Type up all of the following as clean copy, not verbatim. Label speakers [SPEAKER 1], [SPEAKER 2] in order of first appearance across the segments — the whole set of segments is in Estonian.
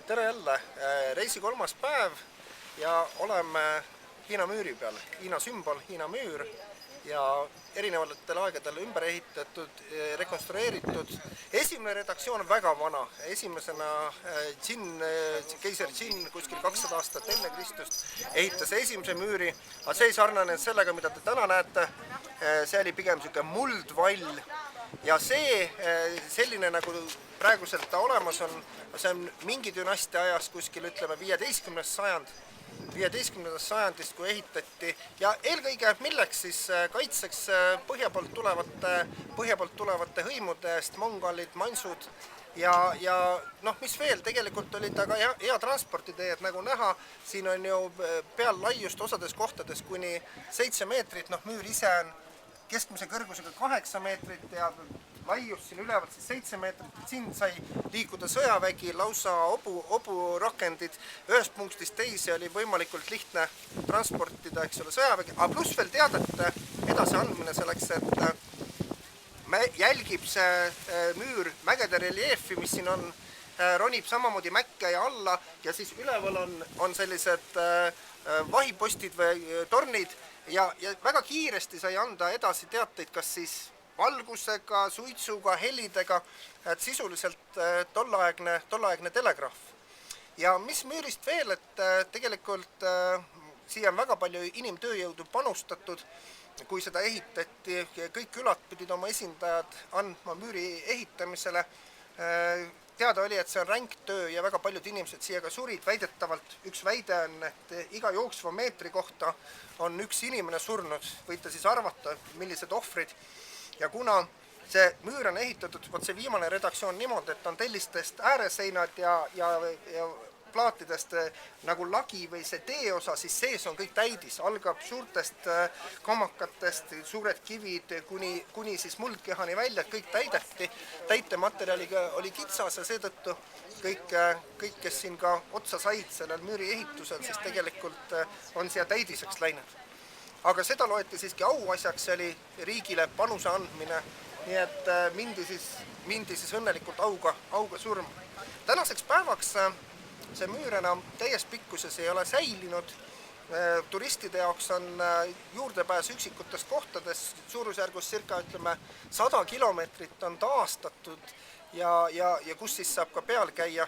[SPEAKER 1] Tere jälle! Reisi kolmas päev ja oleme Hiina müüri peal. Hiina sümbol, Hiina müür ja erinevatel aegadel ümber ehitatud, rekonstrueeritud. Esimene redaktsioon on väga vana. Esimesena keiser Qin kuskil 200 aastat enne Kristust ehitas esimese müüri, aga see ei sarnane sellega, mida te täna näete. See oli pigem selline muldvall ja selline nagu praeguselt ta olemas on, see on mingi dünastia ajas kuskil, ütleme 15. sajand. 15. sajandist, kui ehitati ja eelkõige milleks siis kaitseks põhja poolt tulevate hõimude eest, mongolid, mansud ja mis veel, tegelikult oli ta ka hea transporditee, et nagu näha, siin on ju peal laiust osades kohtades kuni 7 meetrit, müür ise on keskmise kõrgusega 8 meetrit ja laius siin ülevalt 7 meetrit, siin sai liikuda sõjavägi, lausa oburakendid ühest punktist teise oli võimalikult lihtne transportida, eks ole, sõjavägi, aga pluss veel teadete edasiandmine selleks, et jälgib see müür mägede reljeefi, mis siin on, ronib samamoodi mäkke ja alla ja siis üleval on sellised vahipostid või tornid ja väga kiiresti sai anda edasi teateid, kas siis valgusega, suitsuga, helidega, et sisuliselt tollaegne telegraaf. Ja mis müürist veel, et tegelikult siia on väga palju inimtööjõudu panustatud, kui seda ehitati, kõik külad pidid oma esindajad andma müüri ehitamisele. Teada oli, et see on ränk töö ja väga paljud inimesed siia ka surid. Väidetavalt üks väide on, et iga jooksva meetri kohta on üks inimene surnud. Võite siis arvata, millised ohvrid. Ja kuna see müür on ehitatud, see viimane redaktsioon niimoodi, et on tellistest ääreseinad ja plaatidest nagu lagi või see teeosa, siis sees on kõik täidis. Algab suurtest kammakatest, suured kivid kuni siis muldkehani välja, kõik täideti. Täitematerjaliga oli kitsas ja seetõttu kõik, kes siin ka otsa said sellel müüri ehitusel, siis tegelikult on siia täidiseks läinud. Aga seda loeti siiski auasjaks, see oli riigile panuse andmine, nii et mindi siis õnnelikult auga surm. Tänaseks päevaks see müür enam täies pikkuses ei ole säilinud. Turistide jaoks on juurdepääs üksikutes kohtades, suurusjärgus circa 100 kilomeetrit on taastatud ja kus siis saab ka peal käia.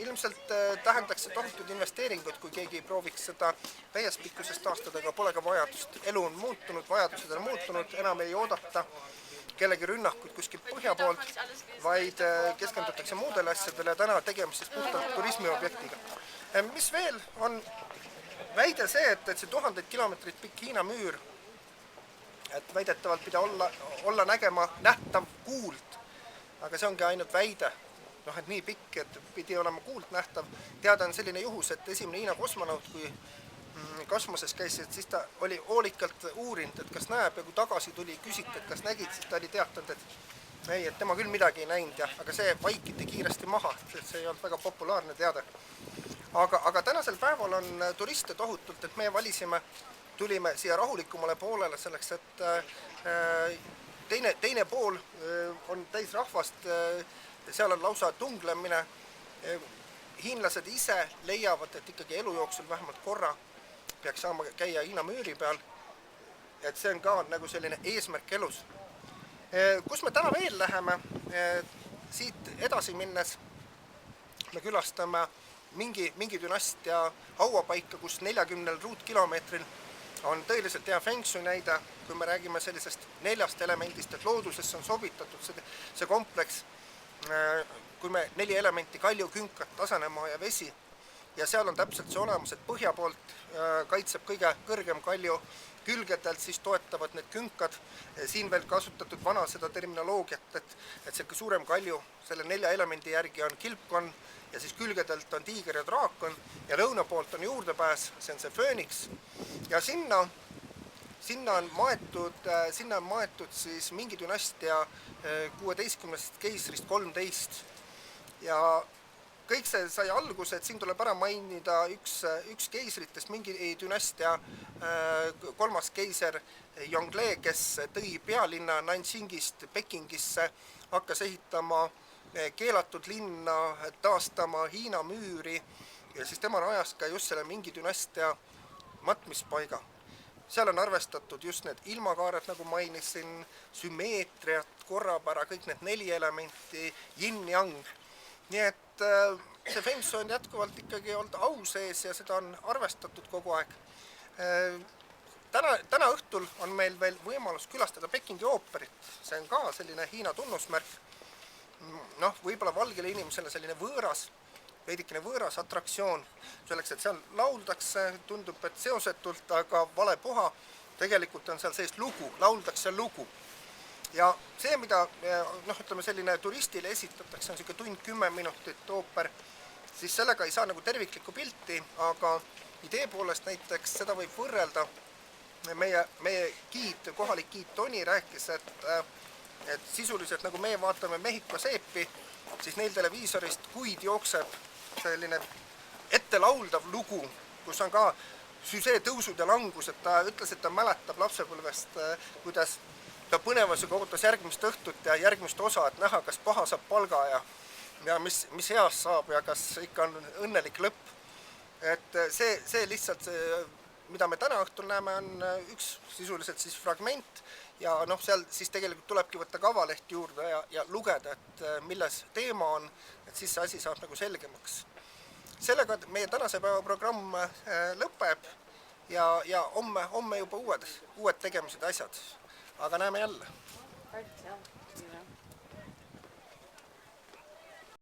[SPEAKER 1] Ilmselt tähendaks see tohutud investeeringut, kui keegi prooviks seda täies pikkusest taastada, aga pole ka vajadust. Elu on muutunud, vajadused on muutunud, enam ei oodata kellegi rünnakuid kuskil põhja poolt, vaid keskendutakse muudele asjadele ja täna tegemist siis puhtalt turismiobjektiga. Mis veel on väide see, et see 1000 kilomeetrit pikk Hiina müür, et väidetavalt pidi olla nähtav kuult, aga see ongi ainult väide. Et nii pikk, et pidi olema kuult nähtav. Teada on selline juhus, et esimene Hiina kosmonaut, kui kosmoses käis, siis ta oli hoolikalt uurinud, et kas näeb ja kui tagasi tuli küsiti, et kas nägid, siis ta oli teatanud, et tema küll midagi ei näinud, aga see vaikiti kiiresti maha, et see ei olnud väga populaarne teade. Aga tänasel päeval on turiste tohutult, et me tulime siia rahulikumale poolele selleks, et teine pool on täis rahvast, seal on lausa tunglemine. Hiinlased ise leiavad, et ikkagi elu jooksul vähemalt korra peaks saama käia Hiina müüri peal, et see on ka nagu selline eesmärk elus. Kus me täna veel läheme, siit edasi minnes me külastame mingi dünastia hauapaika, kus 40 ruutkilomeetril on tõeliselt hea feng shui näide, kui me räägime sellisest 4 elemendist, et loodusesse on sobitatud see kompleks, kui me 4 elementi, kalju, künkat, tasanemaa ja vesi ja seal on täpselt see olemas, et põhja poolt kaitseb kõige kõrgem kalju, külgedelt siis toetavad need künkad, siin veel kasutatud vana seda terminoloogiat, et see suurem kalju selle 4 elemendi järgi on kilpkonn ja siis külgedelt on tiiger ja draakon ja lõuna poolt on juurdepääs, see on see fööniks ja sinna on maetud siis mingi dünastia 16. keisrist 13 ja kõik see sai alguse, et siin tuleb ära mainida üks keisritest, mingi dünastia 3. keiser Yongle, kes tõi pealinna Nanjingist Pekingisse, hakkas ehitama keelatud linna taastama, Hiina müüri ja siis tema rajas ka just selle Mingi dünastia matmispaiga. Seal on arvestatud just need ilmakaared, nagu mainisin, sümmeetriat, korrapära, kõik need 4 elementi, yin-yang. Nii et see Femso on jätkuvalt ikkagi olnud au sees ja seda on arvestatud kogu aeg. Täna õhtul on meil veel võimalus külastada Pekingi ooperit. See on ka selline Hiina tunnusmärk. Võib-olla valgele inimesele selline veidikene võõras atraktsioon, selleks, et seal lauldakse, tundub, et seosetult, aga vale puha. Tegelikult on seal sellist lugu, lauldakse lugu. Ja see, mida ütleme selline turistile esitatakse, on selline tund 10 minutit ooper, siis sellega ei saa nagu terviklikku pilti, aga idee poolest näiteks seda võib võrrelda. Meie giid, kohalik giid Toni rääkis, et sisuliselt nagu meie vaatame Mehhiko seepi, siis neil televiisorist kuid jookseb selline ettelauldav lugu, kus on ka süsee tõusud ja langused. Ta ütles, et ta mäletab lapsepõlvest, kuidas ta põnevusega ootas järgmist õhtut ja järgmist osa, et näha, kas paha saab palga ja mis heas saab ja kas ikka on õnnelik lõpp. Et see lihtsalt, mida me täna õhtul näeme, on üks sisuliselt siis fragment ja seal siis tegelikult tulebki võtta kavaleht juurde ja lugeda, et milles teema on, et siis see asi saab nagu selgemaks. Sellega meie tänase päeva programm lõpeb ja homme juba uued tegemised asjad, aga näeme jälle.